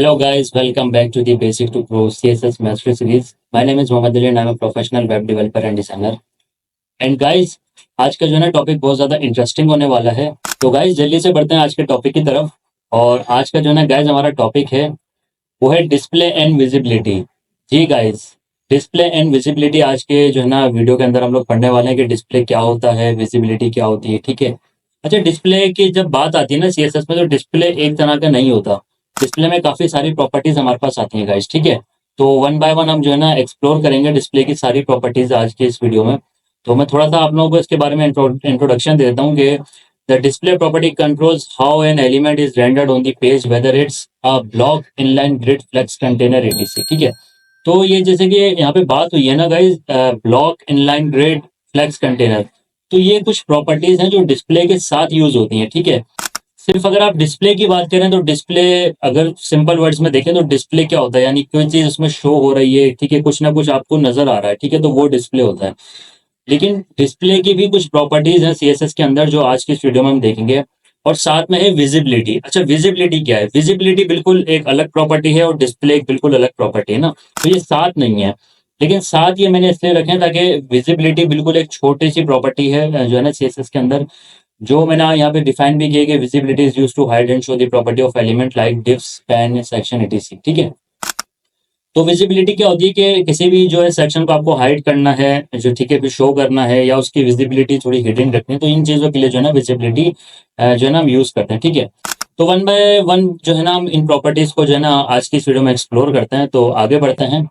Hello guys, welcome back to the Basic to Pro CSS Mastery Series. My name is Mohammed Ali and I'm a professional web developer and designer. And guys, आज का जो है ना topic बहुत ज़्यादा interesting होने वाला है। तो गाइज जल्दी से बढ़ते हैं आज के टॉपिक की तरफ। और आज का जो है ना गाइज हमारा टॉपिक है वो है डिस्प्ले एंड विजिबिलिटी। जी गाइज, डिस्प्ले एंड विजिबिलिटी आज के जो है ना वीडियो के अंदर हम लोग पढ़ने वाले हैं कि डिस्प्ले क्या होता है, विजिबिलिटी क्या होती है। ठीक है। अच्छा, डिस्प्ले की जब बात आती है ना सीएसएस में, तो डिस्प्ले एक तरह का नहीं होता। डिस्प्ले में काफ़ी सारी प्रॉपर्टीज हमारे पास आती हैं गाइज। ठीक है। तो वन बाय वन हम जो है ना एक्सप्लोर करेंगे डिस्प्ले की सारी प्रॉपर्टीज आज के इस वीडियो में। तो मैं थोड़ा सा आप लोगों को इसके बारे में इंट्रोडक्शन दे देता हूँ कि the display property controls how an element is rendered on the page whether it's a block inline grid flex container etc. ठीक है। तो ये जैसे कि यहाँ पे बात हुई है ना guys, block inline grid flex container, तो ये कुछ प्रॉपर्टीज हैं जो डिस्प्ले के साथ यूज होती हैं। ठीक है। सिर्फ अगर आप डिस्प्ले की बात करें तो डिस्प्ले, अगर सिंपल वर्ड्स में देखें तो डिस्प्ले क्या होता है, यानी कोई चीज उसमें शो हो रही है। ठीक है। कुछ ना कुछ आपको नजर आ रहा है। ठीक है। तो वो डिस्प्ले होता है। लेकिन डिस्प्ले की भी कुछ प्रॉपर्टीज हैं सीएसएस के अंदर जो आज की इस वीडियो में हम देखेंगे। और साथ में है विजिबिलिटी। अच्छा, विजिबिलिटी क्या है? विजिबिलिटी बिल्कुल एक अलग प्रॉपर्टी है और डिस्प्ले एक बिल्कुल अलग प्रॉपर्टी है ना। तो ये साथ नहीं है, लेकिन साथ ये मैंने इसलिए रखे हैं ताकि विजिबिलिटी बिल्कुल एक छोटी सी प्रॉपर्टी है जो है ना सीएसएस के अंदर, जो मैंने यहाँ पे डिफाइन भी किया कि visibility is used to hide and show the property of element like divs, span, section, etc. ठीक है। तो विजिबिलिटी क्या होती है कि किसी भी जो है सेक्शन को आपको हाइड करना है, जो ठीक है फिर शो करना है, या उसकी विजिबिलिटी थोड़ी हिडन रखनी है, तो इन चीज़ों के लिए जो है ना विजिबिलिटी जो है ना हम यूज़ करते हैं। ठीक है। तो वन बाय वन जो है ना हम इन प्रॉपर्टीज़ को जो है ना आज की इस वीडियो में एक्सप्लोर करते हैं। तो आगे बढ़ते हैं।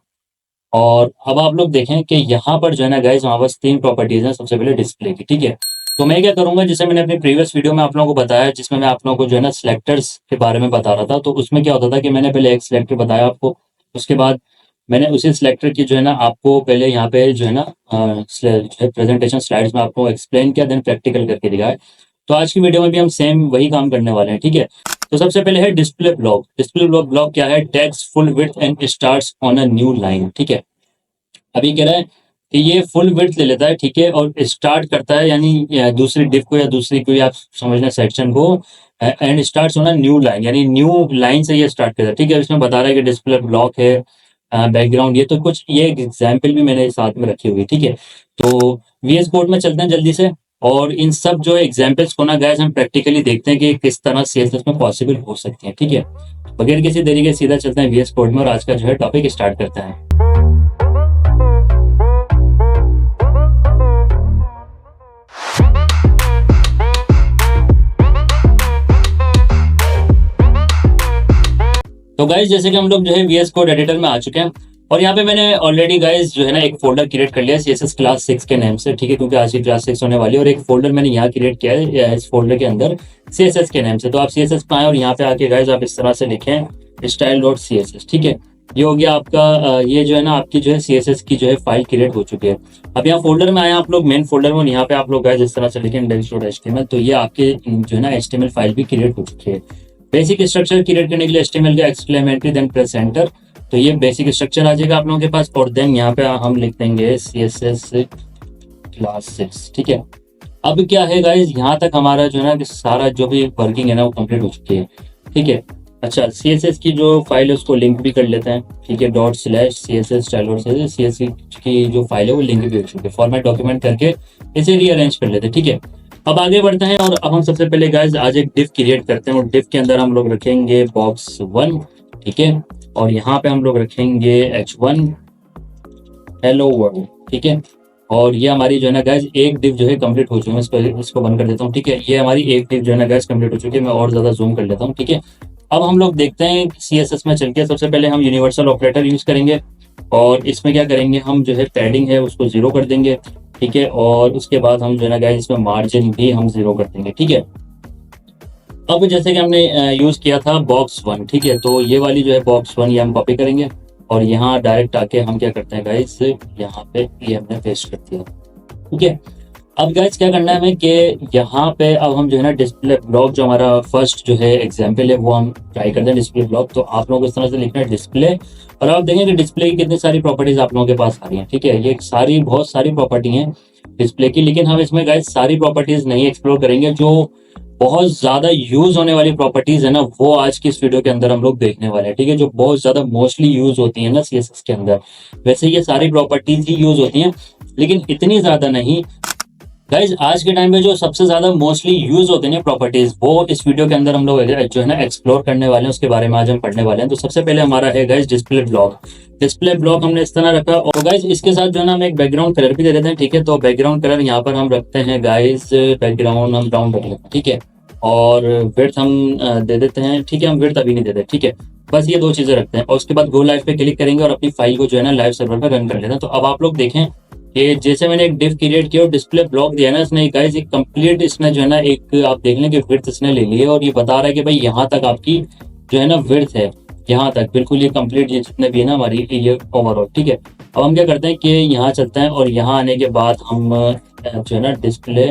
और अब आप लोग देखें कि यहाँ पर जो है ना गाइज हमारे पास तीन प्रॉपर्टीज़ हैं। सबसे पहले डिस्प्ले की। ठीक है। तो मैं क्या करूंगा, जैसे मैंने अपनी प्रीवियस वीडियो में आप लोगों को बताया, जिसमें मैं आप लोगों को जो है ना सिलेक्टर्स के बारे में बता रहा था, तो उसमें क्या होता था कि मैंने पहले एक सिलेक्टर बताया आपको, उसके बाद मैंने उसी सिलेक्टर की जो है ना आपको पहले यहाँ पे जो है ना प्रेजेंटेशन स्लाइड्स में आपको एक्सप्लेन किया, देन प्रैक्टिकल करके दिखाया। तो आज की वीडियो में भी हम सेम वही काम करने वाले हैं। ठीक है। तो सबसे पहले है डिस्प्ले ब्लॉक। डिस्प्ले ब्लॉक क्या है? Text full width and starts on a new line. ठीक है। अभी कह रहा है कि ये फुल विड्थ ले लेता है। ठीक है। और स्टार्ट करता है, यानी दूसरी डिफ को या दूसरी कोई आप समझना सेक्शन को, एंड स्टार्ट्स होना न्यू लाइन, यानी न्यू लाइन से ये स्टार्ट करता है। ठीक है। इसमें बता रहा है कि डिस्प्ले ब्लॉक है, बैकग्राउंड ये, तो कुछ ये एग्जाम्पल भी मैंने साथ में रखी हुई। ठीक है। तो वीएस कोड में चलते हैं जल्दी से, और इन सब जो एग्जाम्पल्स को ना गाइस हम प्रैक्टिकली देखते हैं कि किस तरह सीएसएस में पॉसिबल हो सकती है। ठीक है। बगैर किसी देरी के सीधा चलते हैं वीएस कोड में और आज का जो है टॉपिक स्टार्ट करते हैं। तो गाइज जैसे कि हम लोग जो है वीएस कोड एडिटर में आ चुके हैं, और यहाँ पे मैंने ऑलरेडी गाइज जो है ना एक फोल्डर क्रिएट कर लिया है सीएसएस क्लास 6 के नेम से। ठीक है। क्योंकि आज की क्लास 6 होने वाली है, और एक फोल्डर मैंने यहाँ क्रिएट किया है इस फोल्डर के अंदर सीएसएस के नेम से। तो आप सीएसएस पे आए और यहाँ पे आके गाइज आप इस तरह से लिखें style.css। ठीक है। ये हो गया आपका, ये जो है ना आपकी जो है सीएसएस की जो है फाइल क्रिएट हो चुकी है। अब यहाँ फोल्डर में आए आप लोग, मेन फोल्डर में, यहाँ पे आप लोग गाइज इस तरह से लिखें index.html। तो ये आपके जो है ना HTML फाइल भी क्रिएट हो चुकी है। बेसिक स्ट्रक्चर क्रिएट करने के लिए HTML का एक्सक्लेमेटरी देन प्रेस एंटर, तो ये बेसिक स्ट्रक्चर आ जाएगा आप लोगों के पास। और देन यहाँ पे हम लिख देंगे CSS क्लास 6। ठीक है। अब क्या है गाइज, यहाँ तक हमारा जो है ना कि सारा जो भी वर्किंग है ना वो कंप्लीट हो चुकी है। ठीक है। अच्छा, CSS की जो फाइल है उसको लिंक भी कर लेते हैं। ठीक है। ./CSS style.css, CSS की जो फाइल है वो लिंक भी हो चुकी है। फॉर्मेट डॉक्यूमेंट करके इसे रीअरेंज कर लेते हैं। ठीक है। अब आगे बढ़ते हैं, और अब हम सबसे पहले गाइज आज एक डिफ क्रिएट करते हैं, और डिफ के अंदर हम लोग रखेंगे box1। ठीक है। और यहाँ पे हम लोग रखेंगे h1 हेलो वर्ल्ड। ठीक है। और ये हमारी जो है ना गाइज एक डिफ जो है कंप्लीट हो चुकी है। इसको बंद कर देता हूँ। ठीक है। ये हमारी एक डिफ जो है ना गाइज कंप्लीट हो चुकी है। मैं और ज्यादा जूम कर लेता हूँ। ठीक है। अब हम लोग देखते हैं CSS में चल के, सबसे पहले हम यूनिवर्सल ऑपरेटर यूज करेंगे, और इसमें क्या करेंगे, हम जो है पैडिंग है उसको 0 कर देंगे। ठीक है। और उसके बाद हम जो है ना गाइस इसमें मार्जिन भी हम 0 कर देंगे। ठीक है। अब जैसे कि हमने यूज किया था box1। ठीक है। तो ये वाली जो है box1 ये हम कॉपी करेंगे, और यहाँ डायरेक्ट आके हम क्या करते हैं गाइस, यहाँ पे ये हमने पेस्ट कर दिया। ठीक है। अब गाइस क्या करना है हमें कि यहाँ पे अब हम जो है ना डिस्प्ले ब्लॉक, जो हमारा फर्स्ट जो है एग्जाम्पल है वो हम ट्राई करते हैं डिस्प्ले ब्लॉक। तो आप लोगों को इस तरह से लिखना है डिस्प्ले, और आप देखेंगे कि डिस्प्ले की कितनी सारी प्रॉपर्टीज आप लोगों के पास आ रही हैं। ठीक है। ये सारी बहुत सारी प्रॉपर्टी हैं डिस्प्ले की, लेकिन हम इसमें गाइस सारी प्रॉपर्टीज नहीं एक्सप्लोर करेंगे। जो बहुत ज्यादा यूज होने वाली प्रॉपर्टीज है ना, वो आज की इस वीडियो के अंदर हम लोग देखने वाले हैं। ठीक है, जो बहुत ज्यादा मोस्टली यूज होती है ना सीएसएस के अंदर। वैसे ये सारी प्रॉपर्टीज ही यूज होती हैं, लेकिन इतनी ज्यादा नहीं। गाइज आज के टाइम में जो सबसे ज्यादा मोस्टली यूज होते हैं प्रॉपर्टीज, वो इस वीडियो के अंदर हम लोग जो है ना एक्सप्लोर करने वाले हैं, उसके बारे में आज हम पढ़ने वाले हैं। तो सबसे पहले हमारा है guys display block. Display block हमने इस तरह रखा, और गाइज इसके साथ जो है ना हम एक बैकग्राउंड कलर भी दे देते हैं। ठीक है, तो बैकग्राउंड कलर यहाँ पर हम रखते हैं गाइज, बैकग्राउंड हम ब्राउन रख लेते हैं। ठीक है, और विड्थ हम दे देते हैं। ठीक है, हम विड्थ अभी नहीं देते। ठीक है, बस ये दो चीजें रखते हैं, और उसके बाद गो लाइव पे क्लिक करेंगे और अपनी फाइल को जो है ना लाइव सर्वर पर रन कर लेते हैं। तो अब आप लोग देखें कि जैसे मैंने एक डिव क्रिएट किया और डिस्प्ले ब्लॉक दिया ना इसने, गाइस एक कंप्लीट इसने जो है ना एक आप देख लें कि विड्थ इसने ले ली है, और ये बता रहा है कि भाई यहाँ तक आपकी जो है ना विड्थ है, यहाँ तक बिल्कुल ये कंप्लीट, ये जितने भी है ना हमारी ये ओवरऑल। ठीक है, अब हम क्या करते हैं कि यहाँ चलते हैं, और यहाँ आने के बाद हम जो है ना डिस्प्ले,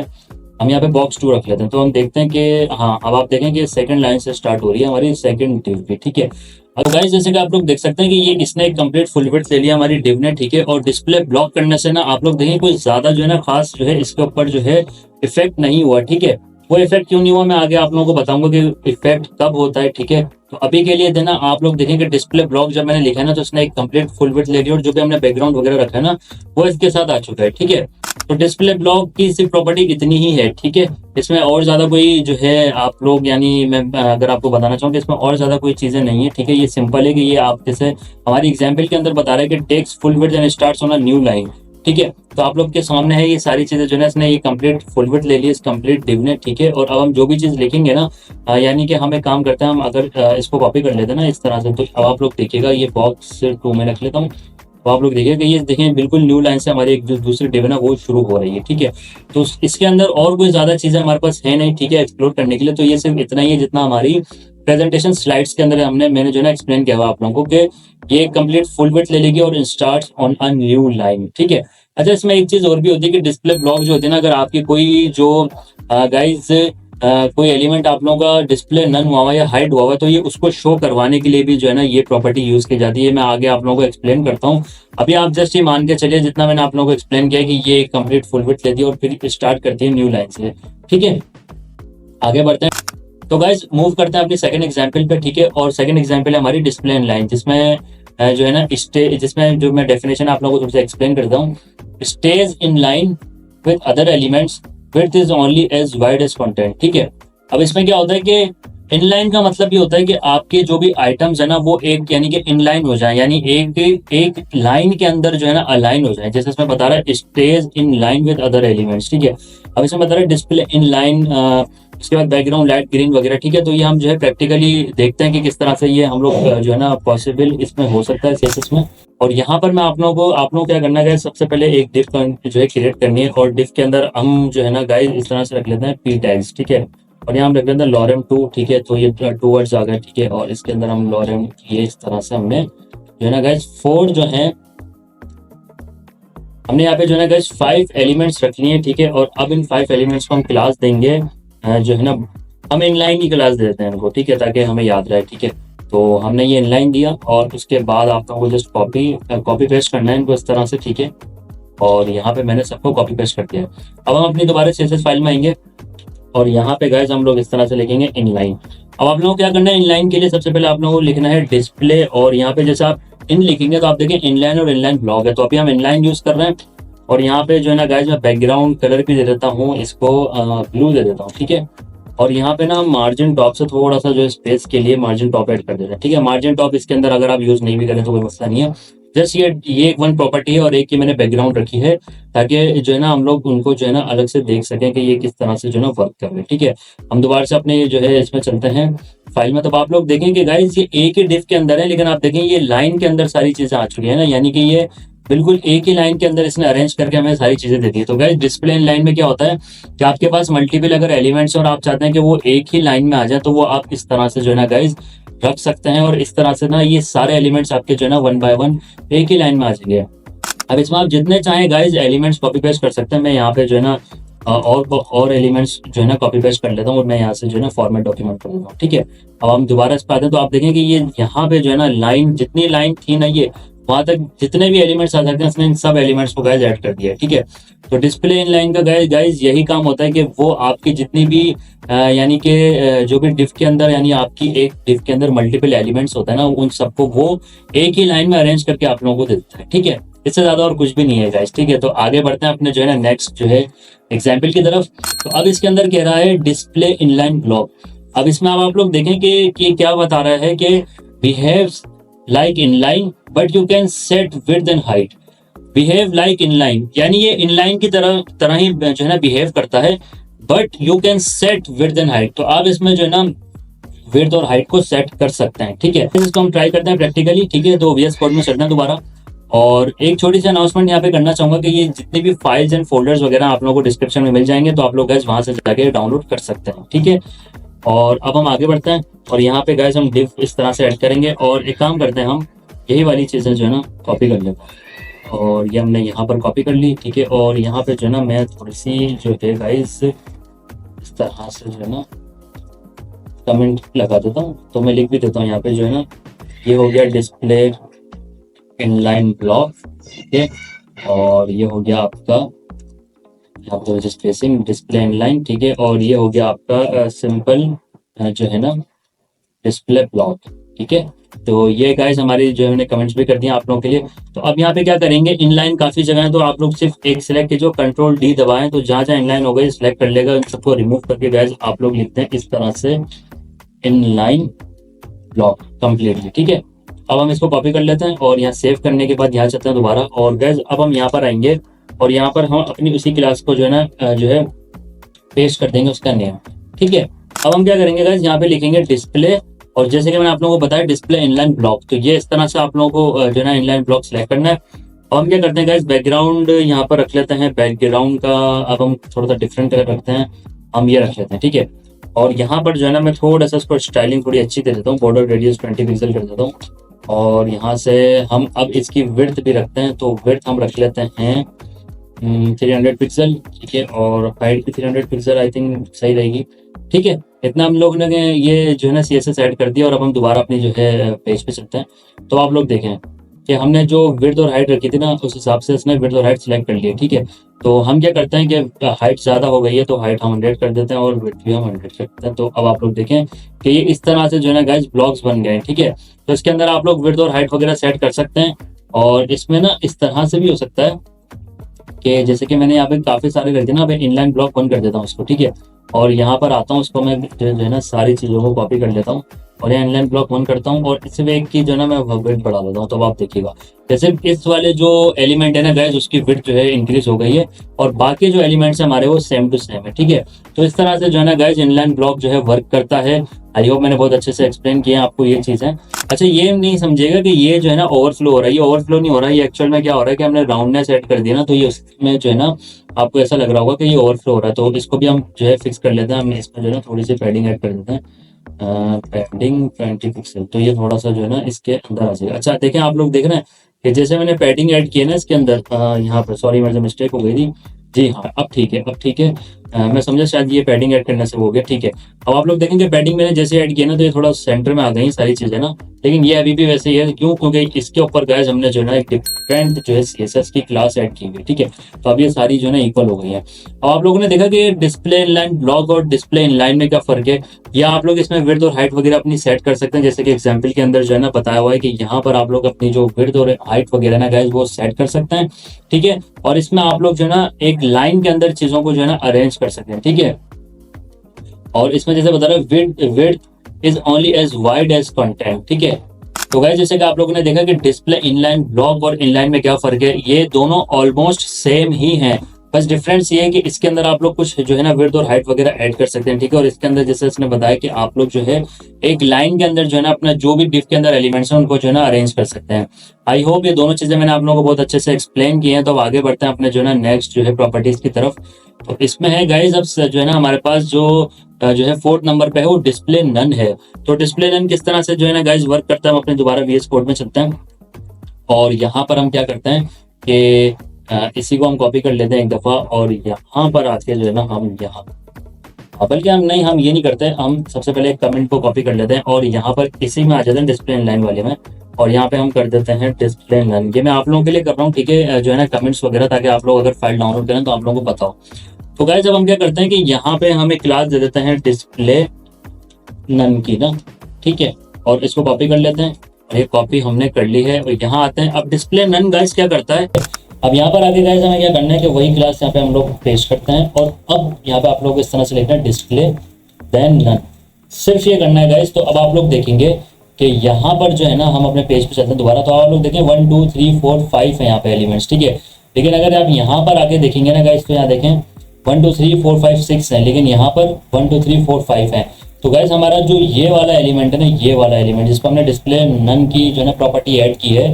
हम यहाँ पे बॉक्स 2 रख लेते हैं। तो हम देखते हैं कि हाँ, अब आप देखें कि सेकंड लाइन से स्टार्ट हो रही है हमारी सेकंड डिव भी। ठीक है, अब गाइस जैसे कि आप लोग देख सकते हैं कि ये इसने एक कंप्लीट फुल विड्थ ले लिया हमारी डिव ने। ठीक है, और डिस्प्ले ब्लॉक करने से ना आप लोग देखें कोई ज्यादा जो है ना खास जो है इसके ऊपर जो है इफेक्ट नहीं हुआ। ठीक है, वो इफेक्ट क्यों नहीं हुआ मैं आगे आप लोगों को बताऊंगा कि इफेक्ट कब होता है। ठीक है, तो अभी के लिए देना आप लोग देखें कि डिस्प्ले ब्लॉक जब मैंने लिखा है ना, तो इसने एक कंप्लीट फुल विड्थ ले लिया, और जो भी हमने बैकग्राउंड वगैरह रखा है ना वो इसके साथ आ चुका है। ठीक है, तो डिस्प्ले ब्लॉक की सिर्फ प्रॉपर्टी इतनी ही है। ठीक है, इसमें और ज्यादा कोई जो है आप लोग, यानी मैं अगर आपको बताना चाहूँ कि इसमें और ज्यादा कोई चीजें नहीं है। ठीक है, ये सिंपल है कि ये आप जैसे हमारी एग्जाम्पल के अंदर बता रहा है कि takes full width and starts on a new line. ठीक है, तो आप लोग के सामने है ये सारी चीजें जो है इसने ये कंप्लीट फुल विड्थ ले ली इस कंप्लीट डिव ने। ठीक है, और अब हम जो भी चीज लिखेंगे ना, यानी कि हम एक काम करते हैं, हम अगर इसको कॉपी कर लेते हैं ना इस तरह से, तो अब आप लोग देखिएगा ये बॉक्स 2 में रख लेता हूँ। तो आप लोग देखिएगा ये देखें बिल्कुल न्यू लाइन से हमारी एक जो दूसरी डिव है ना वो शुरू हो रही है। ठीक है, तो इसके अंदर और कोई ज्यादा चीजें हमारे पास है नहीं। ठीक है, एक्सप्लोर करने के लिए तो ये सिर्फ इतना ही है जितना हमारी प्रेजेंटेशन स्लाइड्स के अंदर मैंने जो है ना एक्सप्लेन किया हुआ आप लोगों को कि ये कंप्लीट फुल विड्थ ले लेगी और starts on a new line. ठीक है, अच्छा इसमें एक चीज और भी होती है कि डिस्प्ले ब्लॉक जो होती है ना, अगर आपकी कोई जो गाइज कोई एलिमेंट आप लोगों का डिस्प्ले नन हुआ हुआ या हाइड हुआ हुआ, तो ये उसको शो करवाने के लिए भी जो है ना ये प्रॉपर्टी यूज की जाती है। मैं आगे आप लोगों को एक्सप्लेन करता हूँ, अभी आप जस्ट ये मान के चलिए जितना मैंने आप लोगों को एक्सप्लेन किया कि ये कंप्लीट फुल विड्थ लेती है और फिर स्टार्ट करती है न्यू लाइन से। ठीक है, आगे बढ़ते हैं। तो गाइज मूव करते हैं अपनी सेकंड एग्जांपल पे। ठीक है, और सेकंड एग्जांपल है हमारी डिस्प्ले इन लाइन, जिसमें जो है ना जिसमें जो मैं डेफिनेशन आप लोगों को थोड़ा सा एक्सप्लेन करता हूँ। Stays in line with other elements, width is only as wide as content. ठीक है, अब इसमें क्या होता है कि इनलाइन का मतलब ये होता है कि आपके जो भी आइटम्स है ना वो एक यानी कि इनलाइन हो जाए, यानी एक लाइन के अंदर जो है ना अलाइन हो जाए। जैसे इसमें बता रहा है stage in line with other elements. ठीक है, अब इसमें बता रहा है डिस्प्ले इन लाइन, उसके बाद बैकग्राउंड लाइट ग्रीन वगैरह। ठीक है, तो ये हम जो है प्रैक्टिकली देखते हैं कि किस तरह से ये हम लोग जो है ना पॉसिबल इसमें हो सकता है सीएसएस में। और यहाँ पर मैं आप लोगों को क्या करना है, सबसे पहले एक डिव जो है क्रिएट करनी है, और डिव के अंदर हम जो है ना गाइस इस तरह से रख लेते हैं पी टैग्स। ठीक है, और यहाँ हम रख लेते हैं लॉरेम 2। ठीक है, तो ये 2 वर्ड्स आ गए। ठीक है, और इसके अंदर हम लॉरेम ये इस तरह से हमने जो है ना गाइस 4 जो है हमने यहाँ पे जो है ना गाइस 5 एलिमेंट्स रखनी है। ठीक है, और अब इन 5 एलिमेंट्स को हम क्लास देंगे जो है ना, हम इनलाइन की क्लास दे देते हैं इनको। ठीक है, ताकि हमें याद रहे। ठीक है, तो हमने ये इनलाइन दिया, और उसके बाद आप लोगों को जस्ट कॉपी पेस्ट करना है इनको इस तरह से। ठीक है, और यहाँ पे मैंने सबको कॉपी पेस्ट कर दिया। अब हम अपनी दोबारा CSS फाइल में आएंगे, और यहाँ पे गाइस हम लोग इस तरह से लिखेंगे इनलाइन। अब आप लोगों को क्या करना है, इनलाइन के लिए सबसे पहले आप लोगों को लिखना है डिस्प्ले, और यहाँ पे जैसे आप इन लिखेंगे तो आप देखें इनलाइन और इनलाइन ब्लॉक है, तो अभी हम इनलाइन यूज कर रहे हैं। और यहाँ पे जो है ना गाइस मैं बैकग्राउंड कलर भी दे देता हूँ, इसको ब्लू दे देता हूँ। ठीक है, और यहाँ पे ना मार्जिन टॉप से थोड़ा सा जो स्पेस के लिए मार्जिन टॉप ऐड कर देते हैं। ठीक है, मार्जिन टॉप इसके अंदर अगर आप यूज नहीं भी करें तो कोई मसला नहीं है, जस्ट ये एक वन प्रॉपर्टी है, और एक ही मैंने बैकग्राउंड रखी है ताकि जो है ना हम लोग उनको जो है ना अलग से देख सकें कि ये किस तरह से जो है ना वर्क कर रहे हैं। ठीक है, हम दोबारा से अपने जो है इसमें चलते हैं फाइल में। तब आप लोग देखेंगे गाइस ये एक ही डिव के अंदर है, लेकिन आप देखें ये लाइन के अंदर सारी चीजें आ चुकी है ना, यानी कि ये बिल्कुल एक ही लाइन के अंदर इसने अरेंज करके हमें सारी चीजें दे दी है। तो गाइस डिस्प्ले इन लाइन में क्या होता है कि आपके पास मल्टीपल अगर एलिमेंट्स और आप चाहते हैं कि वो एक ही लाइन में आ जाए, तो वो आप इस तरह से जो है ना गाइस रख सकते हैं, और इस तरह से ना ये सारे एलिमेंट्स आपके जो है ना 1 बाय 1 एक ही लाइन में आ जाएंगे। अब इसमें आप जितने चाहें गाइस एलिमेंट्स कॉपी पेस्ट कर सकते हैं। मैं यहाँ पे जो है ना और एलिमेंट्स जो है ना कॉपी पेस्ट कर लेता हूँ, और मैं यहाँ से जो है ना फॉर्मेट डॉक्यूमेंट कर देता हूँ। ठीक है, अब हम दोबारा इस पे आते हैं, तो आप देखें कि ये यहाँ पे जो है ना लाइन जितनी लाइन थी ना ये वहां तक जितने भी एलिमेंट्स आ सकते हैं उसने इन सब एलिमेंट्स को गाइज ऐड कर दिया है। ठीक है, तो डिस्प्ले इनलाइन का गाइज यही काम होता है कि वो आपकी जितनी भी यानी कि जो भी डिफ के अंदर, यानी आपकी एक डिफ के अंदर मल्टीपल एलिमेंट्स होता है ना, उन सबको वो एक ही लाइन में अरेंज करके आप लोगों को देता है। ठीक है, इससे ज्यादा और कुछ भी नहीं है गाइज। ठीक है, तो आगे बढ़ते हैं अपने जो है ना नेक्स्ट जो है एग्जाम्पल की तरफ। तो अब इसके अंदर कह रहा है डिस्प्ले इनलाइन ब्लॉक। अब इसमें अब आप लोग देखें कि क्या बता रहा है कि behaves like inline but you can set width and height. Behave like inline यानी ये इनलाइन की तरह ही जो है ना बिहेव करता है, but you can set width and height. तो आप इसमें जो है ना विड्थ और हाइट को सेट कर सकते हैं। ठीक है, इसको हम ट्राई करते हैं प्रैक्टिकली। ठीक है, तो VS कोड में चलते हैं दोबारा। और एक छोटी सी अनाउंसमेंट यहाँ पे करना चाहूंगा कि ये जितनी भी फाइल्स एंड फोल्डर्स वगैरह आप लोगों को डिस्क्रिप्शन में मिल जाएंगे, तो आप लोग गाइस वहां से जाके डाउनलोड कर सकते हैं। ठीक है, और अब हम आगे बढ़ते हैं और यहाँ पे गाइस हम डिफ इस तरह से ऐड करेंगे। और एक काम करते हैं, हम यही वाली चीजें जो है ना कॉपी कर लेते हैं, और ये हमने यहाँ पर कॉपी कर ली। ठीक है, और यहाँ पे जो है ना मैं थोड़ी सी जो है गाइस इस तरह से जो है ना कमेंट लगा देता हूँ। तो मैं लिख भी देता हूँ यहाँ पे जो है ना, ये हो गया डिस्प्ले इनलाइन ब्लॉक। ठीक है, और ये हो गया आपका यहाँ पे स्पेसिंग डिस्प्ले इनलाइन। ठीक है, और ये हो गया आपका सिंपल जो है ना डिस्प्ले ब्लॉक। ठीक है, तो ये गाइस हमारी जो है कमेंट्स भी कर दिया आप लोगों के लिए। तो अब यहाँ पे क्या करेंगे, इनलाइन काफी जगह है, तो आप लोग सिर्फ एक सिलेक्ट जो कंट्रोल D दबाएं, तो जहां जहां इनलाइन हो गई सिलेक्ट कर लेगा। इन सबको रिमूव करके गाइस आप लोग लिखते हैं इस तरह से इनलाइन ब्लॉक कंप्लीटली। ठीक है, अब हम इसको कॉपी कर लेते हैं और यहाँ सेव करने के बाद यहाँ चलते हैं दोबारा। और गाइस अब हम यहाँ पर आएंगे और यहाँ पर हम अपनी उसी क्लास को जो है ना जो है पेस्ट कर देंगे उसका नेम। ठीक है, अब हम क्या करेंगे गाइस, यहाँ पे लिखेंगे डिस्प्ले, और जैसे कि मैंने आप लोगों को बताया डिस्प्ले इनलाइन ब्लॉक। तो ये इस तरह से आप लोगों को जो है ना इनलाइन ब्लॉक सिलेक्ट करना है। अब हम क्या करते हैं गाइस, बैकग्राउंड यहाँ पर रख लेते हैं। बैकग्राउंड का अब हम थोड़ा सा डिफरेंट कलर रखते हैं, हम ये रख लेते हैं। ठीक है, और यहाँ पर जो है ना मैं थोड़ा सा इसको स्टाइलिंग थोड़ी अच्छी दे देता हूँ, बॉर्डर रेडियस 20 पिक्सल कर देता हूँ। और यहाँ से हम अब इसकी विड्थ भी रखते हैं, तो विड्थ हम रख लेते हैं 300 पिक्सल। ठीक है, और हाइट भी 300 पिक्सल आई थिंक सही रहेगी। ठीक है, इतना हम लोग ने ये जो है ना CSS ऐड कर दिया। और अब हम दोबारा अपनी जो है पेज पे चलते हैं। तो आप लोग देखें कि हमने जो विड्थ और हाइट रखी थी ना, उस हिसाब से इसने विड्थ और हाइट सिलेक्ट कर लिया। ठीक है, तो हम क्या करते हैं कि हाइट ज़्यादा हो गई है तो हाइट हम 100 कर देते हैं और विड्थ भी हम 100 कर देते हैं। तो अब आप लोग देखें कि ये इस तरह से जो है ना गाइस ब्लॉक्स बन गए। ठीक है, तो इसके अंदर आप लोग विड्थ और हाइट वगैरह सेट कर सकते हैं। और इसमें ना इस तरह से भी हो सकता है कि जैसे कि मैंने यहाँ पे काफ़ी सारे कर दिए ना, मैं इनलाइन ब्लॉक बंद कर देता हूँ उसको। ठीक है, और यहाँ पर आता हूँ, उसको मैं जो है ना सारी चीज़ों को कॉपी कर लेता हूँ और यहाँ इनलाइन ब्लॉक बंद करता हूँ और इसमें एक की जो है ना मैं विड्थ बढ़ा देता हूँ। तो अब आप देखिएगा जैसे इस वाले जो एलिमेंट है ना गाइस, उसकी विड्थ जो है इंक्रीज हो गई है और बाकी जो एलिमेंट्स है हमारे वो सेम टू सेम है। ठीक है, तो इस तरह से जो है ना गाइस इनलाइन ब्लॉक जो है वर्क करता है। आई होप मैंने बहुत अच्छे से एक्सप्लेन किया आपको ये चीज़ है। अच्छा, ये नहीं समझिएगा कि ये जो है ना ओवरफ्लो हो रहा है, ये ओवरफ्लो नहीं हो रहा है। ये एक्चुअल में क्या हो रहा है कि हमने राउंडनेस ऐड कर दिया ना, तो ये उसमें जो है ना आपको ऐसा लग रहा होगा कि ये ओवरफ्लो हो रहा है। तो इसको भी हम जो है फिक्स कर लेते हैं। हम इसमें जो है ना थोड़ी सी पैडिंग ऐड कर देते हैं, पैडिंग 20 पिक्सल। तो ये थोड़ा सा जो है ना इसके अंदर आ जाएगा। अच्छा देखें, आप लोग देख रहे हैं कि जैसे मैंने पैडिंग ऐड की है ना इसके अंदर, यहाँ पर सॉरी मेरे से मिस्टेक हो गई थी। जी हाँ, अब ठीक है, अब ठीक है। मैं समझा शायद ये पैडिंग ऐड करने से हो गया। ठीक है, अब आप लोग देखेंगे पैडिंग मैंने जैसे ऐड किया ना, तो ये थोड़ा सेंटर में आ गई सारी चीजें ना, लेकिन ये अभी भी वैसे ही है। क्यों? क्योंकि इसके ऊपर गाइस हमने जो है ना एक डिफरेंट जो है CSS की क्लास ऐड की हुई। ठीक है, तो अब ये सारी जो है ना इक्वल हो गई है। अब आप लोगों ने देखा कि डिस्प्ले इनलाइन ब्लॉक और डिस्प्ले इनलाइन में क्या फर्क है, या आप लोग इसमें विड्थ और हाइट वगैरह अपनी सेट कर सकते हैं। जैसे कि एग्जाम्पल के अंदर जो है ना बताया हुआ है कि यहाँ पर आप लोग अपनी जो विड्थ और हाइट वगैरह ना गाइस वो सेट कर सकते हैं। ठीक है, और इसमें आप लोग जो है ना एक लाइन के अंदर चीजों को जो है ना अरेंज कर सकते हैं। ठीक है, और इसमें जैसे बता रहे width is only as wide as content. ठीक है, तो गाइस जैसे कि आप लोगों ने देखा कि डिस्प्ले इनलाइन ब्लॉक और इनलाइन में क्या फर्क है, ये दोनों ऑलमोस्ट सेम ही हैं। बस डिफरेंस ये है कि इसके अंदर आप लोग कुछ जो है ना विड्थ और हाइट वगैरह ऐड कर सकते हैं। ठीक है, और इसके अंदर जैसे इसने बताया कि आप लोग जो है एक लाइन के अंदर जो है ना अपना जो भी डिफ के अंदर एलिमेंट्स हैं उनको जो है ना अरेंज कर सकते हैं। आई होप ये दोनों चीजें मैंने आप लोगों को बहुत अच्छे से एक्सप्लेन की हैं। तो अब आगे बढ़ते हैं अपने जो है ना नेक्स्ट जो है प्रॉपर्टीज की तरफ। तो इसमें है गाइज अब जो है ना हमारे पास जो है 4th नंबर पे है वो डिस्प्ले नन है। तो डिस्प्ले नन किस तरह से जो है ना गाइज वर्क करता है, हम अपने दोबारा VS कोड में चलते हैं और यहाँ पर हम क्या करते हैं कि इसी को हम कॉपी कर लेते हैं एक दफा और यहाँ पर आके जो है ना हम यहाँ, बल्कि हम ये नहीं करते, हम सबसे पहले एक कमेंट को कॉपी कर लेते हैं और यहाँ पर इसी में आ जाते हैं डिस्प्ले इनलाइन वाले में और यहाँ पे हम कर देते हैं डिस्प्ले नन। ये मैं आप लोगों के लिए कर रहा हूँ, ठीक है, जो है ना कमेंट्स वगैरह, ताकि आप लोग अगर फाइल डाउनलोड करें तो आप लोगों को पता हो। तो गाइस अब हम क्या करते हैं कि यहाँ पे हम एक क्लास दे देते हैं डिस्प्ले नन की ना, ठीक है, और इसको कॉपी कर लेते हैं। और ये कॉपी हमने कर ली है और यहाँ आते हैं। अब डिस्प्ले नन गाइस क्या करता है, अब यहाँ पर आके गाइस हमें क्या करना है कि वही क्लास यहाँ पे हम लोग पेस्ट करते हैं और अब यहाँ पे आप लोग इस तरह से लिखना है डिस्प्ले देन नन, सिर्फ ये करना है गाइस। तो अब आप लोग देखेंगे कि यहाँ पर जो है ना, हम अपने पेज पे चलते हैं दोबारा, तो आप लोग देखें 1 2 3 4 5 है यहाँ पे एलिमेंट्स, ठीक है। लेकिन अगर आप यहाँ पर आके देखेंगे ना गाइस, तो यहाँ देखें 1 2 3 4 5 6 है, लेकिन यहाँ पर 1 2 3 4 5 है। तो गाइस हमारा जो ये वाला एलिमेंट है ना, ये वाला एलिमेंट जिस पर हमने डिस्प्ले नन की जो है ना प्रॉपर्टी ऐड की है,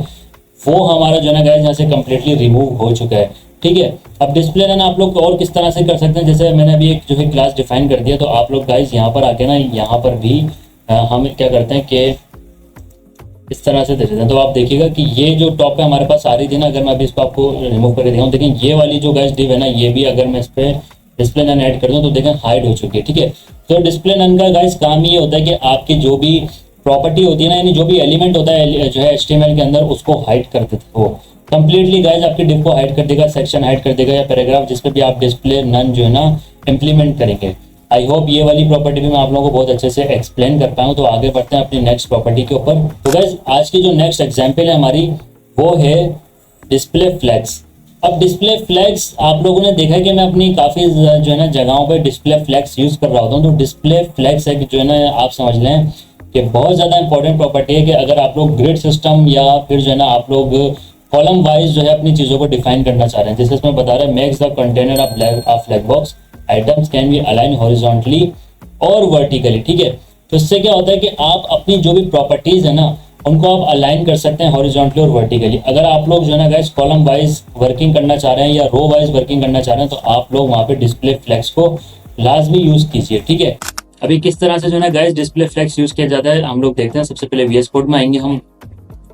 वो हमारा जो है ना गाइस यहाँ से कम्प्लीटली रिमूव हो चुका है, ठीक है। अब डिस्प्ले नन आप लोग और किस तरह से कर सकते हैं, जैसे मैंने अभी एक जो है क्लास डिफाइन कर दिया, तो आप लोग गाइस यहाँ पर आके ना, यहाँ पर भी हम क्या करते हैं कि इस तरह से दे देते हैं। तो आप देखिएगा कि ये जो टॉप पे हमारे पास आ रही थी ना, अगर मैं अभी इसको आपको रिमूव करके दिखाऊं, देखिए ये वाली जो गाइस डिव है ना, ये भी अगर मैं इस पे डिस्प्ले नन ऐड कर दूं तो देखें हाइड हो चुकी है, ठीक है। तो डिस्प्ले नन का गाइस काम ये होता है कि आपकी जो भी प्रॉपर्टी होती है ना, यानी जो भी एलिमेंट होता है जो है HTML के अंदर, उसको हाइड कर देता है वो कंप्लीटली गाइस, आपकी डिव को हाइड कर देगा, सेक्शन हाइड कर देगा, या पैराग्राफ जिस पे भी आप डिस्प्ले नन जो है ना इम्प्लीमेंट करेंगे। आई होप ये वाली प्रॉपर्टी भी मैं आप लोगों को बहुत अच्छे से एक्सप्लेन कर पाया हूं। तो आगे बढ़ते हैं अपनी नेक्स्ट प्रॉपर्टी के ऊपर। तो गाइस आज की जो नेक्स्ट एग्जांपल है हमारी, वो है डिस्प्ले फ्लैग्स। अब डिस्प्ले फ्लैग्स आप लोगों ने देखा कि मैं अपनी काफ़ी जो है ना जगहों पे डिस्प्ले फ्लैग्स यूज़ कर रहा होता हूँ। तो डिस्प्ले फ्लैग्स है कि जो है ना, आप समझ लें कि बहुत ज़्यादा इंपॉर्टेंट प्रॉपर्टी है कि अगर आप लोग ग्रिड सिस्टम या फिर जो है ना आप लोग कॉलम वाइज जो है अपनी चीज़ों को डिफाइन करना चाह रहे हैं, जैसे इसमें बता रहा है makes the container of flag box items can be align horizontally और वर्टिकली, ठीक है। तो इससे क्या होता है कि आप अपनी जो भी प्रॉपर्टीज है ना, उनको आप अलाइन कर सकते हैं हॉरिजॉन्टली और वर्टिकली। अगर आप लोग जो है ना गाइस कॉलम वाइज वर्किंग करना चाह रहे हैं या रो वाइज वर्किंग करना चाह रहे हैं, तो आप लोग वहाँ पे डिस्प्ले फ्लैग्स को लाजमी यूज कीजिए, ठीक है। अभी किस तरह से जो है ना गाइस डिस्प्ले फ्लैग्स यूज किया जाता है हम लोग देखते हैं। सबसे पहले VS कोड में आएंगे हम,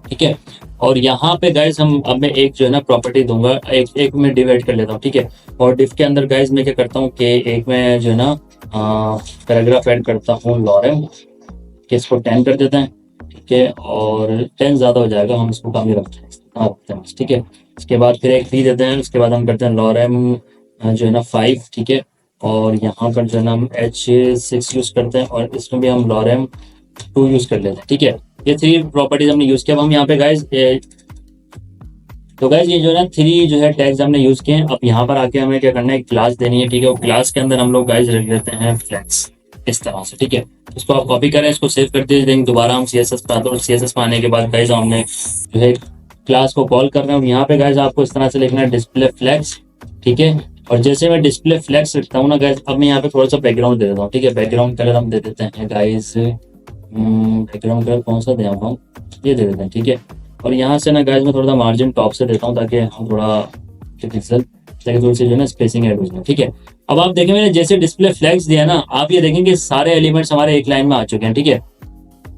ठीक है, और यहाँ पे गाइस अब मैं एक जो है ना प्रॉपर्टी दूंगा, एक में डिवाइड कर लेता हूँ, ठीक है। और डिफ के अंदर गाइस मैं क्या करता हूँ कि एक में जो है ना पैराग्राफ ऐड करता हूँ लॉरेम, कि इसको 10 कर देते हैं, ठीक है, और 10 ज़्यादा हो जाएगा, हम इसको कम ही रखते हैं, ठीक है। इसके बाद फिर एक फ्री देते हैं, उसके बाद हम करते हैं लॉरेम जो है ना 5, ठीक है, और यहाँ पर जो है ना हम H6 यूज़ करते हैं, और इसमें भी हम लॉरेम 2 यूज़ कर लेते हैं, ठीक है। ये 3 प्रॉपर्टीज हमने यूज़ किया। अब हम यहाँ पे गाइस तो गाइस ये जो है ना 3 जो है टैग्स हमने यूज़ किए हैं। अब यहाँ पर आके हमें क्या करना है, एक क्लास देनी है, ठीक है। वो क्लास के अंदर हम लोग गाइस रख देते हैं फ्लैग्स इस तरह से, ठीक है। इसको आप कॉपी करें, इसको सेव कर दीजिए, दोबारा हम CSS पे आते हैं, और CSS पे आने के बाद गाइस हमने जो है क्लास को कॉल कर रहे हैं। यहाँ पे गाइस आपको इस तरह से लिखना है डिस्प्ले फ्लैग्स, ठीक है। और जैसे मैं डिस्प्ले फ्लैग्स लिखता हूँ ना गाइस, अब मैं यहाँ पे थोड़ा सा बैकग्राउंड दे देता हूँ, ठीक है। बैकग्राउंड कलर हम दे देते हैं गाइस, बैकग्राउंड कलर कौन सा दें हम, ये दे देते हैं, ठीक है। और यहाँ से ना गाइस मैं थोड़ा सा मार्जिन टॉप से देता हूँ, ताकि हम थोड़ा पिक्सल, ताकि थोड़ी सी जो है ना स्पेसिंग ऐड हो जाए, ठीक है। अब आप देखें मैंने जैसे डिस्प्ले फ्लैग्स दिया ना, आप ये देखेंगे सारे एलिमेंट्स हमारे एक लाइन में आ चुके हैं, ठीक है।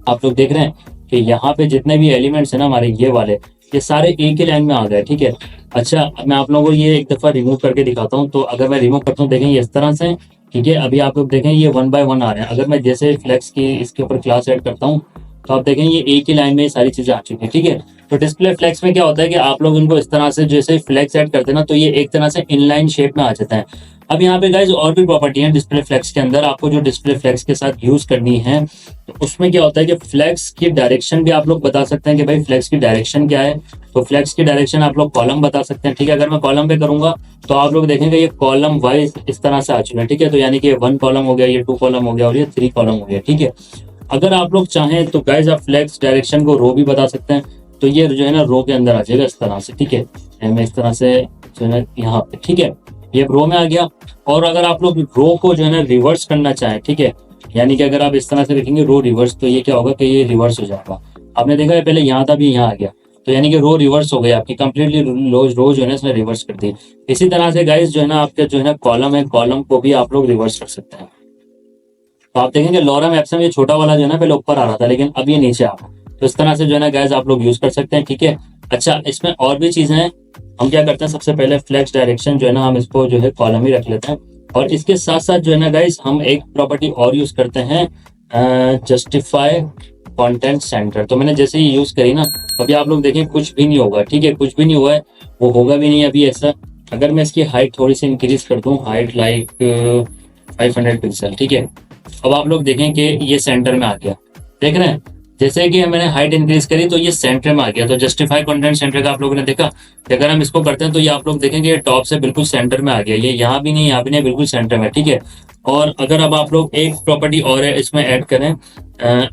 आप लोग देख रहे हैं कि यहाँ पे जितने भी एलिमेंट्स हैं ना हमारे ये वाले, ये सारे एक ही लाइन में आ गए, ठीक है। अच्छा मैं आप लोगों को ये एक दफ़ा रिमूव करके दिखाता हूँ। तो अगर मैं रिमूव करता हूँ, देखें ये इस तरह से, ठीक है। अभी आप लोग देखें ये 1 बाय 1 आ रहे हैं। अगर मैं जैसे फ्लैग्स की इसके ऊपर क्लास ऐड करता हूँ, तो आप देखें ये एक ही लाइन में सारी चीज़ें आ चुकी हैं, ठीक है। तो डिस्प्ले फ्लैग्स में क्या होता है कि आप लोग इनको इस तरह से जैसे फ्लैग्स ऐड करते हैं ना, तो ये एक तरह से इनलाइन शेप में आ जाता है। अब यहाँ पे गाइज और भी प्रॉपर्टी है डिस्प्ले फ्लैग्स के अंदर, आपको जो डिस्प्ले फ्लैग्स के साथ यूज करनी है, तो उसमें क्या होता है कि फ्लैग्स की डायरेक्शन भी आप लोग बता सकते हैं कि भाई फ्लैग्स की डायरेक्शन क्या है। तो फ्लैग्स की डायरेक्शन आप लोग कॉलम बता सकते हैं, ठीक है। अगर मैं कॉलम पे करूंगा तो आप लोग देखेंगे ये कॉलम वाइज इस तरह से आ चुके हैं, ठीक है। तो यानी कि 1 कॉलम हो गया, ये 2 कॉलम हो गया, और ये 3 कॉलम हो गया, ठीक है। अगर आप लोग चाहें तो गाइज आप फ्लैग्स डायरेक्शन को रो भी बता सकते हैं, तो ये जो है ना रो के अंदर आ जाएगा इस तरह से, ठीक है। मैं इस तरह से जो है ना यहाँ पे, ठीक है, ये रो में आ गया। और अगर आप लोग रो को जो है ना रिवर्स करना चाहें, ठीक है, यानी कि अगर आप इस तरह से देखेंगे रो रिवर्स, तो ये क्या होगा कि ये रिवर्स हो जाएगा। आपने देखा है पहले यहाँ था भी यहाँ आ गया, तो यानी कि रो रिवर्स हो गई आपकी कंप्लीटली, रो जो है ना इसने रिवर्स कर दी। इसी तरह से गाइस जो है ना आपके जो है ना कॉलम है, कॉलम को भी आप लोग रिवर्स कर सकते हैं। तो आप देखेंगे लॉरम एप्सम ये छोटा वाला जो है ना पहले ऊपर आ रहा था, लेकिन अब ये नीचे आ रहा है। तो इस तरह से जो है ना गाइस आप लोग यूज कर सकते हैं, ठीक है। अच्छा इसमें और भी चीजें हैं। हम क्या करते हैं, सबसे पहले फ्लैग्स डायरेक्शन जो है ना हम इसको जो है कॉलम ही रख लेते हैं, और इसके साथ साथ जो है ना गाइस हम एक प्रॉपर्टी और यूज करते हैं, जस्टिफाई कंटेंट सेंटर। तो मैंने जैसे ही यूज करी ना, अभी आप लोग देखें कुछ भी नहीं होगा, ठीक है, कुछ भी नहीं हुआ है, वो होगा भी नहीं अभी ऐसा। अगर मैं इसकी हाइट थोड़ी सी इंक्रीज कर दूं, हाइट लाइक 500 पिक्सल, ठीक है, अब आप लोग देखें कि ये सेंटर में आ गया, देख रहे हैं, जैसे कि मैंने हाइट इंक्रीज करी तो ये सेंटर में आ गया। तो जस्टिफाई कंटेंट सेंटर का आप लोगों ने देखा कि अगर हम इसको करते हैं तो ये आप लोग देखेंगे ये टॉप से बिल्कुल सेंटर में आ गया, ये यहाँ भी नहीं, यहाँ भी नहीं, बिल्कुल सेंटर में, ठीक है। और अगर अब आप लोग एक प्रॉपर्टी और है इसमें ऐड करें,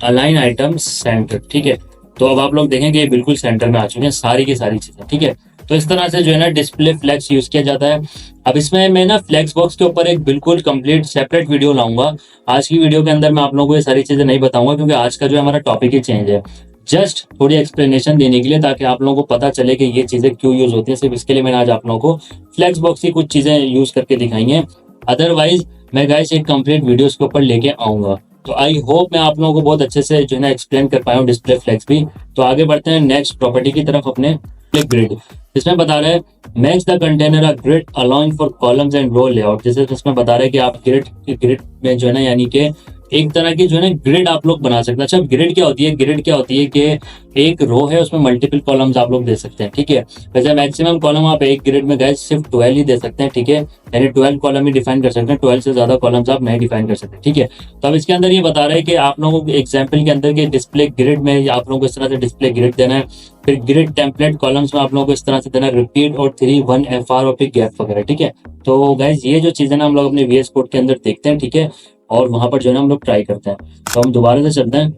अलाइन आइटम सेंटर, ठीक है, तो अब आप लोग देखेंगे ये बिल्कुल सेंटर में आ चुके हैं सारी की सारी चीजें, ठीक है। तो इस तरह से जो है ना डिस्प्ले फ्लेक्स यूज किया जाता है। अब इसमें मैं ना फ्लेक्स बॉक्स के ऊपर एक बिल्कुल कंप्लीट सेपरेट वीडियो लाऊंगा। आज की वीडियो के अंदर मैं आप लोगों को ये सारी चीजें नहीं बताऊंगा, क्योंकि आज का जो हमारा टॉपिक ही चेंज है। जस्ट थोड़ी एक्सप्लेनेशन देने के लिए, ताकि आप लोगों को पता चले कि ये चीजें क्यों यूज होती है, सिर्फ इसके लिए मैंने आज आप लोगों को फ्लेक्स बॉक्स की कुछ चीजें यूज करके दिखाई है। अदरवाइज मैं गाइस एक कंप्लीट वीडियो इसके ऊपर लेके आऊंगा। तो आई होप मैं आप लोगों को बहुत अच्छे से जो है ना एक्सप्लेन कर पाया हूँ डिस्प्ले फ्लेक्स भी। तो आगे बढ़ते हैं नेक्स्ट प्रॉपर्टी की तरफ अपने, ग्रिड। इसमें बता रहे हैं makes the container a grid allowing for columns and row layout. जैसे इसमें बता रहे हैं कि आप ग्रिड में जो है ना, यानी कि एक तरह की जो है ना ग्रिड आप लोग बना सकते हैं। अच्छा, ग्रिड क्या होती है? ग्रिड क्या होती है कि एक रो है उसमें मल्टीपल कॉलम्स आप लोग दे सकते हैं, ठीक है। वैसे मैक्सिमम कॉलम आप एक ग्रिड में गए सिर्फ 12 ही दे सकते हैं, ठीक है, यानी 12 कॉलम ही डिफाइन कर सकते हैं, 12 से ज्यादा कॉलम्स आप नहीं डिफाइन कर सकते, ठीक है। तो अब इसके अंदर ये बता रहे हैं कि आप लोगों को एग्जाम्पल के अंदर के डिस्प्ले ग्रिड में आप लोगों को इस तरह से डिस्प्ले ग्रिड देना है। फिर ग्रिड टेम्पलेट कॉलम्स में आप लोगों को इस तरह से देना है रिपीट और 3 1 FR और फिर गैप वगैरह, ठीक है। तो गाइज ये जो चीजें ना हम लोग अपने VS कोड के अंदर देखते हैं, ठीक है, और वहां पर जो है ना हम लोग ट्राई करते हैं। तो हम दोबारा से चलते हैं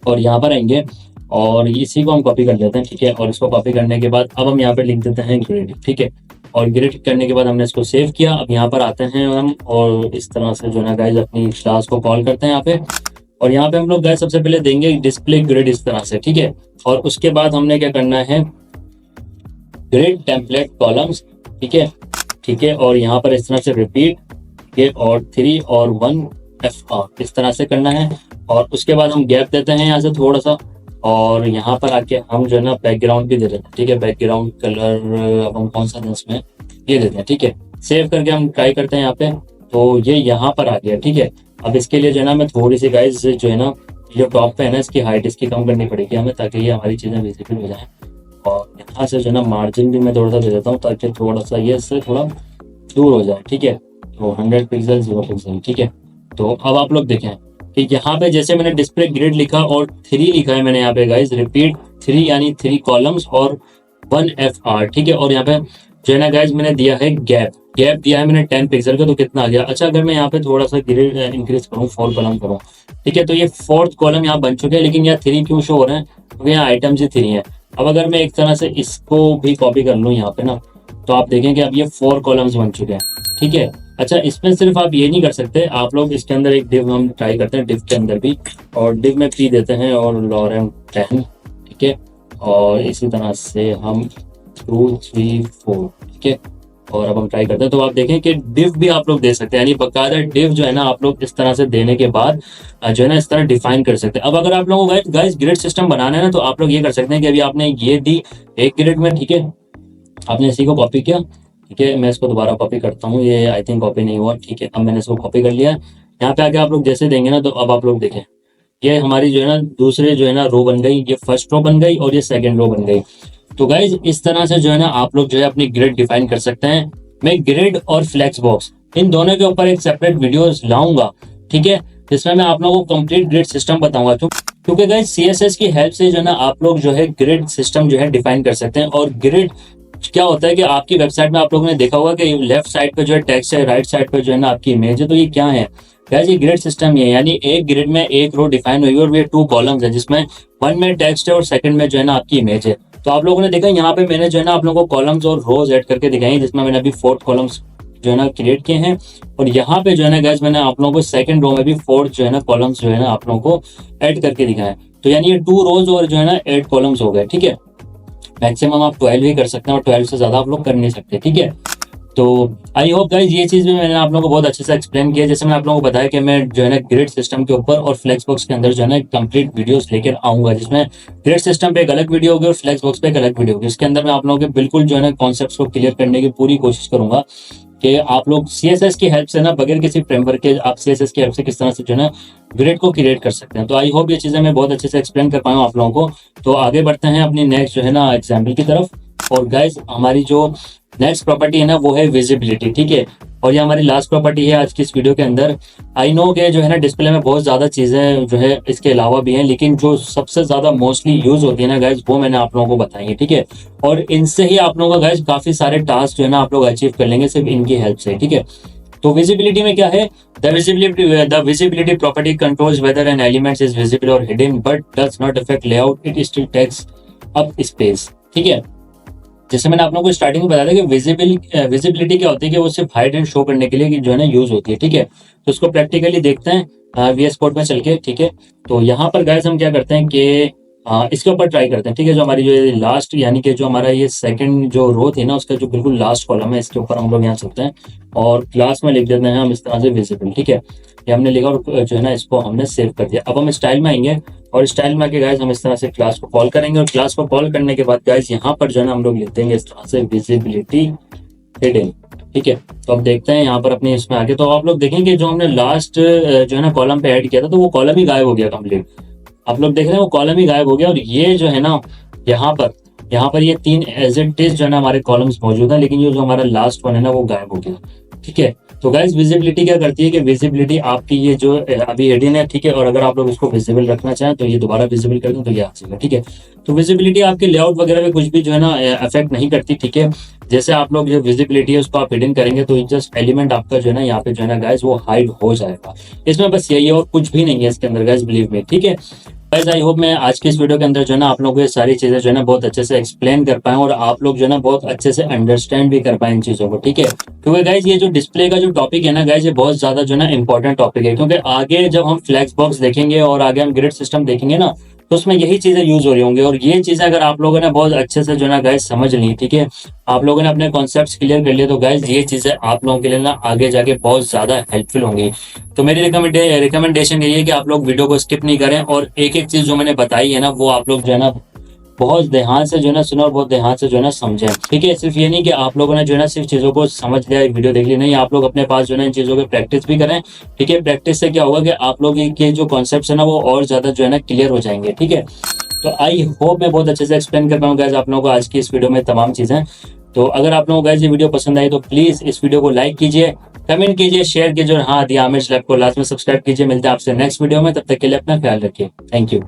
और यहाँ पर आएंगे और इसी को हम कॉपी कर लेते हैं, ठीक है। और इसको कॉपी करने के बाद अब हम यहाँ पे लिख देते हैं ग्रिड, ठीक है। और ग्रिड करने के बाद हमने इसको सेव किया। अब यहाँ पर आते हैं हम और इस तरह से जो है ना गाइज अपनी क्लास को कॉल करते हैं यहाँ पे। और यहाँ पे हम लोग गाइज सबसे पहले देंगे डिस्प्ले ग्रिड इस तरह से, ठीक है। और उसके बाद हमने क्या करना है, ग्रिड टेम्पलेट कॉलम्स, ठीक है, ठीक है। और यहाँ पर इस तरह से रिपीट के और 3 और 1 FR इस तरह से करना है। और उसके बाद हम गैप देते हैं यहाँ से थोड़ा सा, और यहाँ पर आके हम जो है ना बैकग्राउंड भी दे देते हैं, ठीक है। बैकग्राउंड कलर अब हम कौन सा दें इसमें, ये देते हैं, ठीक है। सेव करके हम ट्राई करते हैं यहाँ पे, तो ये यहाँ पर आ गया, ठीक है। अब इसके लिए जो है ना मैं थोड़ी सी गाइस जो है ना जो टॉप पे है ना इसकी हाइट इसकी कम करनी पड़ेगी हमें, ताकि ये हमारी चीजें विजिबल हो जाए। और यहाँ से जो है ना मार्जिन भी मैं थोड़ा सा दे देता हूँ, ताकि थोड़ा सा ये इससे थोड़ा दूर हो जाए, ठीक है। तो 100 पिक्सल 0 पिक्सल, ठीक है। तो अब आप लोग देखें कि यहाँ पे जैसे मैंने डिस्प्ले ग्रिड लिखा और 3 लिखा है मैंने यहाँ पे गाइस, रिपीट 3 यानी 3 कॉलम्स और 1 FR, ठीक है। और यहाँ पे जो है ना गाइस मैंने दिया है गैप दिया है मैंने 10 पिक्सल का, तो कितना आ गया। अच्छा, अगर मैं यहाँ पे थोड़ा सा ग्रिड इंक्रीज करूँ, 4 कॉलम करूँ, ठीक है, तो ये 4th कॉलम यहाँ बन चुके हैं। लेकिन यहाँ 3 क्यों शो हो रहे हैं, क्योंकि यहाँ आइटम्स ही 3 है। अब अगर मैं एक तरह से इसको भी कॉपी कर लूँ यहाँ पे ना, तो आप देखेंगे अब ये 4 कॉलम्स बन चुके हैं, ठीक है। अच्छा, इसमें सिर्फ आप ये नहीं कर सकते, आप लोग इसके अंदर एक डिव हम ट्राई करते हैं, डिव के अंदर भी, और डिव में P देते हैं और लॉरेम 10, ठीक है। और इसी तरह से हम 2 3 4, ठीक है। और अब हम ट्राई करते हैं, तो आप देखें कि डिव भी आप लोग दे सकते हैं, यानी बकायदा डिव जो है ना आप लोग इस तरह से देने के बाद जो है ना इस तरह डिफाइन कर सकते हैं। अब अगर आप लोगों को गाइस ग्रिड सिस्टम बनाना है ना, तो आप लोग ये कर सकते हैं कि अभी आपने ये दी एक ग्रिड में, ठीक है, आपने इसी को कॉपी किया, ठीक है। मैं इसको दोबारा कॉपी करता हूँ, ये आई थिंक कॉपी नहीं हुआ, ठीक है। अब मैंने इसको कॉपी कर लिया। यहाँ पे आके आप लोग जैसे देंगे ना, तो अब आप लोग देखें ये हमारी जो है ना दूसरे जो है ना रो बन गई, ये फर्स्ट रो बन गई और ये सेकंड रो बन गई। तो गाइज इस तरह से जो है ना आप लोग जो है अपनी ग्रिड डिफाइन कर सकते हैं। मैं ग्रिड और फ्लेक्स बॉक्स इन दोनों के ऊपर एक सेपरेट वीडियो लाऊंगा, ठीक है, जिसमें मैं आप लोगों को कंप्लीट ग्रिड सिस्टम बताऊंगा। क्योंकि गाइज CSS की हेल्प से जो है ना आप लोग जो है ग्रिड सिस्टम जो है डिफाइन कर सकते हैं। और ग्रिड क्या होता है कि आपकी वेबसाइट में आप लोगों ने देखा होगा कि लेफ्ट साइड पे जो है टेक्स्ट है, राइट साइड पे जो है ना आपकी इमेज है। तो ये क्या है गाइस, ये ग्रिड सिस्टम ही है, यानी एक ग्रिड में एक रो डिफाइन हुई है और ये 2 कॉलम्स है, जिसमें 1 में टेक्स्ट है और सेकंड में जो है ना आपकी इमेज है। तो आप लोगों ने देखा यहाँ पे मैंने जो है ना आप लोगों को कॉलम्स और रोज ऐड करके दिखाई, जिसमें मैंने अभी 4 कॉलम्स जो है ना क्रिएट किए हैं। और यहाँ पे जो है ना गाइस मैंने आप लोगों को सेकंड रो में भी 4 जो है ना कॉलम्स जो है ना आप लोगों को ऐड करके दिखाए। तो यानी ये 2 रोज और जो है ना 8 कॉलम्स हो गए, ठीक है। मैक्सिमम आप 12 ही कर सकते हैं और 12 से ज्यादा आप लोग कर नहीं सकते, ठीक है। तो आई होप गाइज ये चीज भी मैंने आप लोगों को बहुत अच्छे से एक्सप्लेन किया। जैसे मैंने आप लोगों को बताया कि मैं जो है ना ग्रिड सिस्टम के ऊपर और फ्लेक्स बॉक्स के अंदर जो है ना कंप्लीट वीडियोस लेकर आऊंगा, जिसमें ग्रिड सिस्टम पे एक अलग वीडियो होगी और फ्लेक्स बॉक्स पे एक अलग वीडियो होगी। इसके अंदर मैं आप लोगों के बिल्कुल जो है ना कॉन्सेप्ट्स को क्लियर करने की पूरी कोशिश करूंगा। कि आप लोग CSS की हेल्प से ना, बगैर किसी फ्रेमवर्क के आप CSS की हेल्प से किस तरह से जो है ना ग्रिड को क्रिएट कर सकते हैं। तो आई होप ये चीज़ें मैं बहुत अच्छे से एक्सप्लेन कर पाया हूँ आप लोगों को। तो आगे बढ़ते हैं अपनी नेक्स्ट जो है ना एग्जाम्पल की तरफ। और गाइज हमारी जो नेक्स्ट प्रॉपर्टी है ना वो है विजिबिलिटी, ठीक है। और ये हमारी लास्ट प्रॉपर्टी है आज की इस वीडियो के अंदर। आई नो के जो है ना डिस्प्ले में बहुत ज़्यादा चीज़ें जो है इसके अलावा भी हैं, लेकिन जो सबसे ज़्यादा मोस्टली यूज़ होती है ना गाइज वो मैंने आप लोगों को बताई है, ठीक है। और इनसे ही आप लोगों का गाइज काफ़ी सारे टास्क जो है ना आप लोग अचीव कर लेंगे सिर्फ इनकी हेल्प से, ठीक है। तो विजिबिलिटी में क्या है, the visibility property controls whether an element is visible और hidden but does not affect layout, it still takes up space, ठीक है। जैसे मैंने आप लोगों को स्टार्टिंग में बताया था कि विजिबिलिटी क्या होती है कि वो सिर्फ हाइड एंड शो करने के लिए जो है ना यूज होती है, ठीक है। तो उसको प्रैक्टिकली देखते हैं VS कोड में चल के, ठीक है। तो यहाँ पर गाइस हम क्या करते हैं कि इसके ऊपर ट्राई करते हैं, ठीक है। जो हमारी जो लास्ट यानी कि जो हमारा ये सेकंड जो रो थी ना उसका जो बिल्कुल लास्ट कॉलम है, इसके ऊपर हम लोग यहाँ चलते हैं और क्लास में लिख देते हैं हम इस तरह से विजिबल, ठीक है। ये हमने लिखा और जो है ना इसको हमने सेव कर दिया। अब हम स्टाइल में आएंगे और स्टाइल में आके गाइस हम इस तरह से क्लास को कॉल करेंगे और क्लास को कॉल करने के बाद गाइस यहाँ पर जो है ना हम लोग लिख देंगे इस तरह से विजिबिलिटी हिडन, ठीक है। तो अब देखते हैं यहाँ पर अपने इसमें आगे, तो आप लोग देखेंगे जो हमने लास्ट जो है ना कॉलम पे ऐड किया था तो वो कॉलम ही गायब हो गया कंप्लीट। आप लोग देख रहे हैं वो कॉलम ही गायब हो गया और ये जो है ना यहाँ पर ये 3 एज इट इज जो है ना हमारे कॉलम्स मौजूद है, लेकिन ये जो हमारा लास्ट वन है ना वो गायब हो गया, ठीक है। तो गाइस विजिबिलिटी क्या करती है कि विजिबिलिटी आपकी ये जो अभी हिडन है, ठीक है, और अगर आप लोग इसको विजिबल रखना चाहें तो ये दोबारा विजिबल कर दें तो ये आ जाएगा, ठीक है। तो विजिबिलिटी आपके लेआउट वगैरह में कुछ भी जो है ना अफेक्ट नहीं करती, ठीक है। जैसे आप लोग जो विजिबिलिटी है उसको आप हिडन करेंगे तो जस्ट एलिमेंट आपका जो है ना यहाँ पे जो है ना गाइस वो हाइड हो जाएगा। इसमें बस यही है और कुछ भी नहीं है इसके अंदर गाइस, बिलीव में, ठीक है। गाइस आई होप मैं आज की इस वीडियो के अंदर जो है ना आप लोगों को ये सारी चीजें जो है ना बहुत अच्छे से एक्सप्लेन कर पाए और आप लोग जो है ना बहुत अच्छे से अंडरस्टैंड भी कर पाए इन चीजों को, ठीक है। क्योंकि गाइस ये जो डिस्प्ले का जो टॉपिक है ना गाइस ये बहुत ज्यादा जो है ना इंपॉर्टेंट टॉपिक है, क्योंकि आगे जब हम फ्लैक्स बॉक्स देखेंगे और आगे हम ग्रिड सिस्टम देखेंगे ना तो उसमें यही चीजें यूज हो रही होंगी। और ये चीजें अगर आप लोगों ने बहुत अच्छे से जो है ना गाइस समझ ली, ठीक है, आप लोगों ने अपने कॉन्सेप्ट्स क्लियर कर लिए तो गाइस ये चीजें आप लोगों के लिए ना आगे जाके बहुत ज्यादा हेल्पफुल होंगी। तो मेरी रिकमेंडेशन यही है कि आप लोग वीडियो को स्किप नहीं करें और एक एक चीज जो मैंने बताई है ना वो आप लोग जो है ना बहुत ध्यान से जो है ना सुनो और बहुत ध्यान से जो है ना समझें, ठीक है। सिर्फ ये नहीं कि आप लोगों ने जो है ना सिर्फ चीजों को समझ लिया वीडियो देख ली, नहीं, आप लोग अपने पास जो है ना इन चीजों की प्रैक्टिस भी करें, ठीक है। प्रैक्टिस से क्या होगा कि आप लोग के जो कॉन्सेप्ट है ना वो और ज्यादा जो है ना क्लियर हो जाएंगे, ठीक है। तो आई होप मैं बहुत अच्छे से एक्सप्लेन कर पाऊंगा आप लोगों को आज की इस वीडियो में तमाम चीजें। तो अगर आप लोगों को ये वीडियो पसंद आई तो प्लीज इस वीडियो को लाइक कीजिए, कमेंट कीजिए, शेयर कीजिए और हाँ दी आमिर लैब को लास्ट में सब्सक्राइब कीजिए। मिलते हैं आपसे नेक्स्ट वीडियो में, तब तक के लिए अपना ख्याल रखिए। Thank you.